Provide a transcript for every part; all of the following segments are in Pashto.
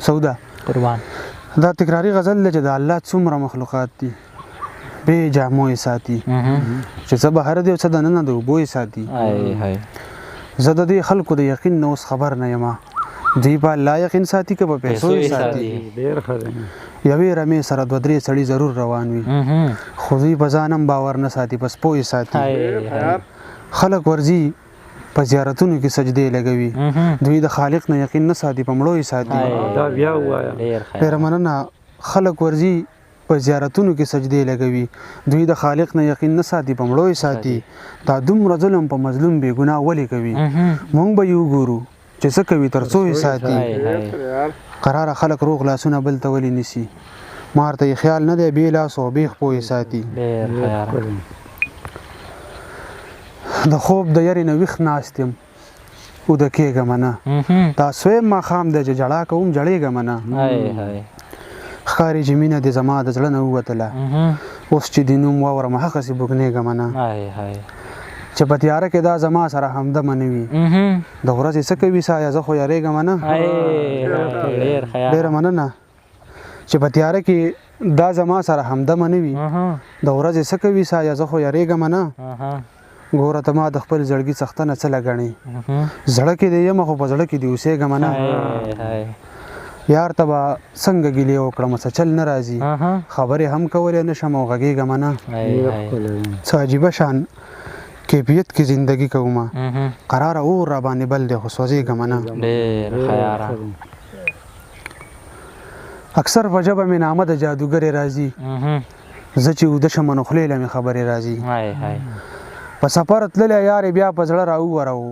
سودا قربان دا تکراری غزل دی چې د الله څومره مخلوقات دي بې جامو یې ساتي چې څه بهر دی او څه دننه د اوبو یې ساتي زه د دې خلکو د یقین نه اوس خبر نه یم دوی په الله یقین ساتي که په پیسو یې ساتي یوې رمې سره دوه درې سړي ضرور روان وي خو دوی په ځان هم باور نه ساتي په سپو یې ساتي خلک ورځي په زیارتونو کې سجدې لګوي دوی د خالق نه یقین نه ساتي په مړو یې ساتي ډېره مننه خلک ورځي په زیارتونو کې سجدې لګوي دوی د خالق نه یقین نه ساتي په مړو یې ساتي دا دومره ظلم په مظلوم بې ګناه ولې کوي مونږ به یې وګورو چې څه کوي تر څو یې ساتي قراره خلک روغ لاسونه بل ته ولې نیسي مار ته یې خیال نه دی بې لاس او بې خپو یې ساتي د خوب د یارې نه ویښ ناست یم اوده کېږم نه دا سویم ماښام دی چې ژړا کوم جړېږم نه ښکاري چې مینه دې زما د زړه نه ووتله اوس چې د نوم واورم هغسې بوږنېږم نه چې په تیاره کې دا زما سره همدمه نه وي د ورځې څه کوي سایه زه خو یارېږم نه ډېره مننه چې په تیاره کې دا زما سره همدمه نه وي د ورځې څه کوي سایه زه خو یارېږم نه ګوره ته ما د خپل زړګي څښتنه څه لګڼې زړه کې دې یم خو په زړه کې دې اوسېږم نه یار ته به څنګه ګیلې وکړم څه چل نه راځي خبرې هم کولی نه شم او غږېږم نه څه عجیبه شان کیفیت کې زندگی کوم قراره اور را باندې بل دی خو سوځېږم نه اکثر په ژبه مې نامه د جادوګرې راځي زه چې اوده شم نو خولې له مې خبرې راځي په سفر تللی یارې بیا په زړه راوورو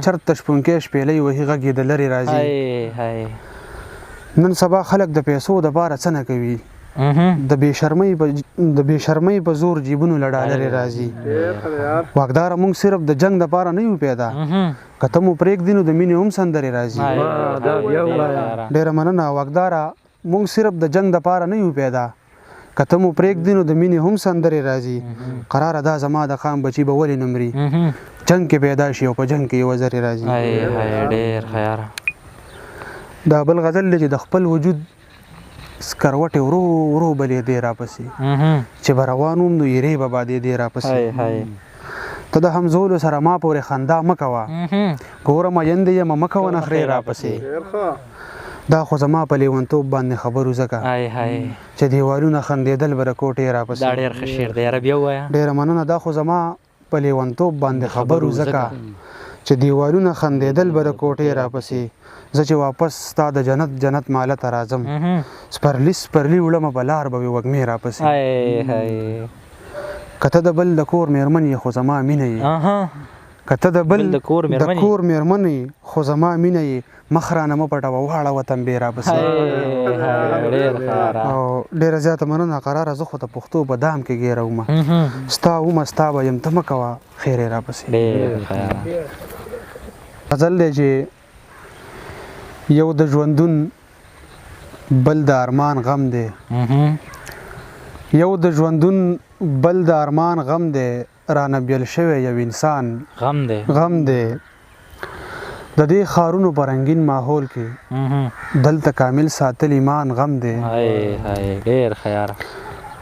چرته شپونکی شپېلۍ وهي غږ یې د لرې راځي نن سبا خلک د پیسو دپاره څه نه کوي د بې شرمۍ په زور جیبونو له ډالرې راځي واکداره موږ صرف د جنګ دپاره نه یو پیدا که ته مو پرېږدي نو د مینې هم سندرې راځي ډېره مننه واکداره موږ صرف د جنګ دپاره نه یو پیدا که ته مو پرېږدي نو د مینې هم سندرې راځي قراره دا زما د خام بچي به ولې نه مري جنګ کې پیدا شي او په جنګ کې یوه زرې راځي دا بل غزل دی چې د خپل وجود سکروټې ورو ورو بلېدې راپسې چې به روان وم نو یېرې به بادېدې راپسې ته د همزولو سره ما پورې خندا مه کوه ګوره مینده یمه مه کوه نخرې راپسې دا خو زما په لیونتوب باندې خبرو ځکه چې دیوالونه خندېدل به د کوټې راپسې ډېره مننه دا خو زما په لیونتوب باندې خبرو ځکه چې دیوالونه خندېدل به د کوټې راپسې زه چې واپس ستا د جنت ماله ته راځم سپرلي وړمه په لار به وي وږمې راپسې که ته د بل د کور مېرمن یې خو زما مینه یې که ته د بل د کور مېرمن یې خو زما مینه یې مخ رانه مه پټوه واړه وطن بې راپسې او ډېره زیاته مننه قراره زه خو د پښتو په دام کې ګیره ومه ستا ومه ستا به یم ته مه کوه خیر یې راپسې غزل دی چې یو د ژوندون بل د ارمان غم دی یو د ژوندون بل د ارمان غم دی رانه بیل شوی یو انسان غم دی د دې ښارونو په رنګین ماحول کې دلته کامل ساتل ایمان غم دی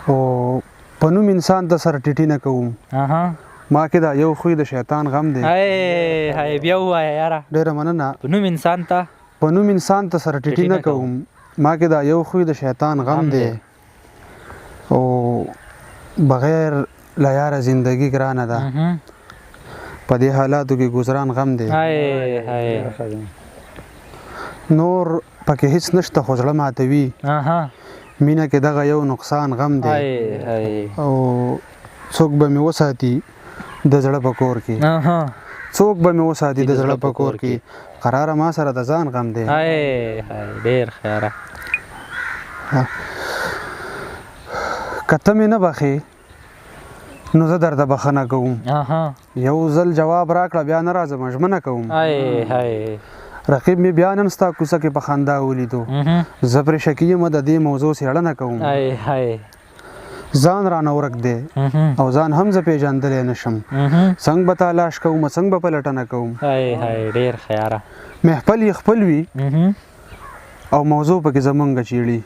او په نوم انسان ته سره ټیټي نه کوم ما کې دا یو خوی د شیطان غم دی ډېره مننه په نوم انسان ته سره ټیټي نه کوم ما کې دا یو خوی د شیطان غم دی او بغیر له یاره زندگی ګرانه ده په دې حالاتو کې ګزران غم دی نور پکې هیڅ نشته خو زړه ماتوي مینه کې دغه یو نقصان غم دی او څوک به مې وساتي د زړه په کور کې څوک به مې وساتي د زړه په کور کې قراره ما سره د ځان غم دی که ته مې نه بخې نو زه درته بخښنه کوم یو ځل جواب راکړه بیا نه راځم ژمنه کوم رقیب مې بیا نن ستا کوڅه کې په خندا ولیدو زه پرې شکي یم د دې موضوع څېړنه کوم ځان رانه ورک دی او ځان هم زه پیژندلی نه شم څنګه به تلاش کوم څنګه به پلټنه کوم محفل یې خپل وي او موضوع پکې زمونږ چیړي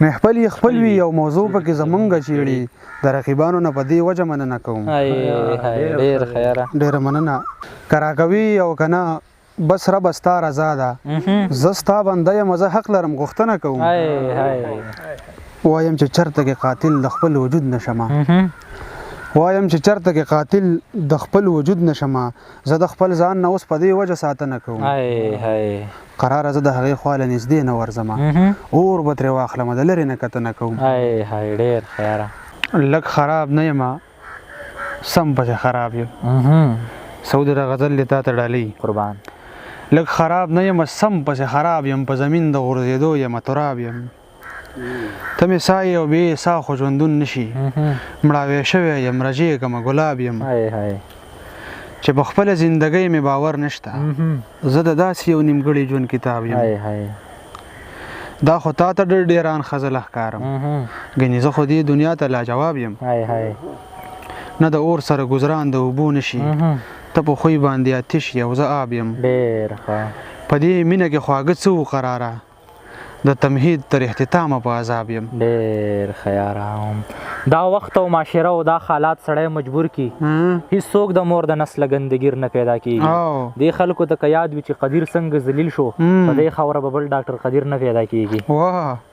محفل یې خپل وي او موضوع پکې زمونږ چیړي د رقیبانو نه په دې وجه مننه کوم ډېره مننه که راکوي او که نه بس رب ستا رضا ده زه ستا بنده یم زه حق لرم غوښتنه کوم وایم چې چېرته کې قاتل د خپل وجود نشمه وایم چې چېرته کې قاتل د خپل وجود نشمه زه د خپل ځان نه اوس په دې وجه ساتنه کوم قراره زه د هغې خوا له نږدې نه ورځمه اور به ترې واخلمه د لرې نه کتنه کوم لږ خراب نه یم سم پسې خراب یم سعودي د غزل دې تا ته ډالۍ قربان لږ خراب نه یم سم پسې خراب یم په زمین د غورځېدو یم تراب یم ته مې سا یې او بې سا خو ژوندون نشي مړاوی شوی یم رژېږمه ګلاب یم چې په خپله زندګۍ مې باور نشته زه د داسې یو نیمګړي ژوند کتاب یم دا خو تا ته ډېر ډېران ښځله ښکارم ګنې زه خو دې دنیا ته لاجواب یم نه د اور سره ګزران د اوبو نشي ته په خوی باندې آتش یې او زه آب یم په دې مینه کې خواږه څه و قراره د تمهید تر اختتامه په عذاب یم ډېر ښه دا وخت او معاشره او دا حالات سړی مجبور کی هیڅوک د مور د نسله ګندګیر نه پیدا کیږي دې خلکو ته که یاد وي چې قدیر څنګه ذلیل شو په دې خاوره به بل ډاکټر قدیر نه پیدا کیږي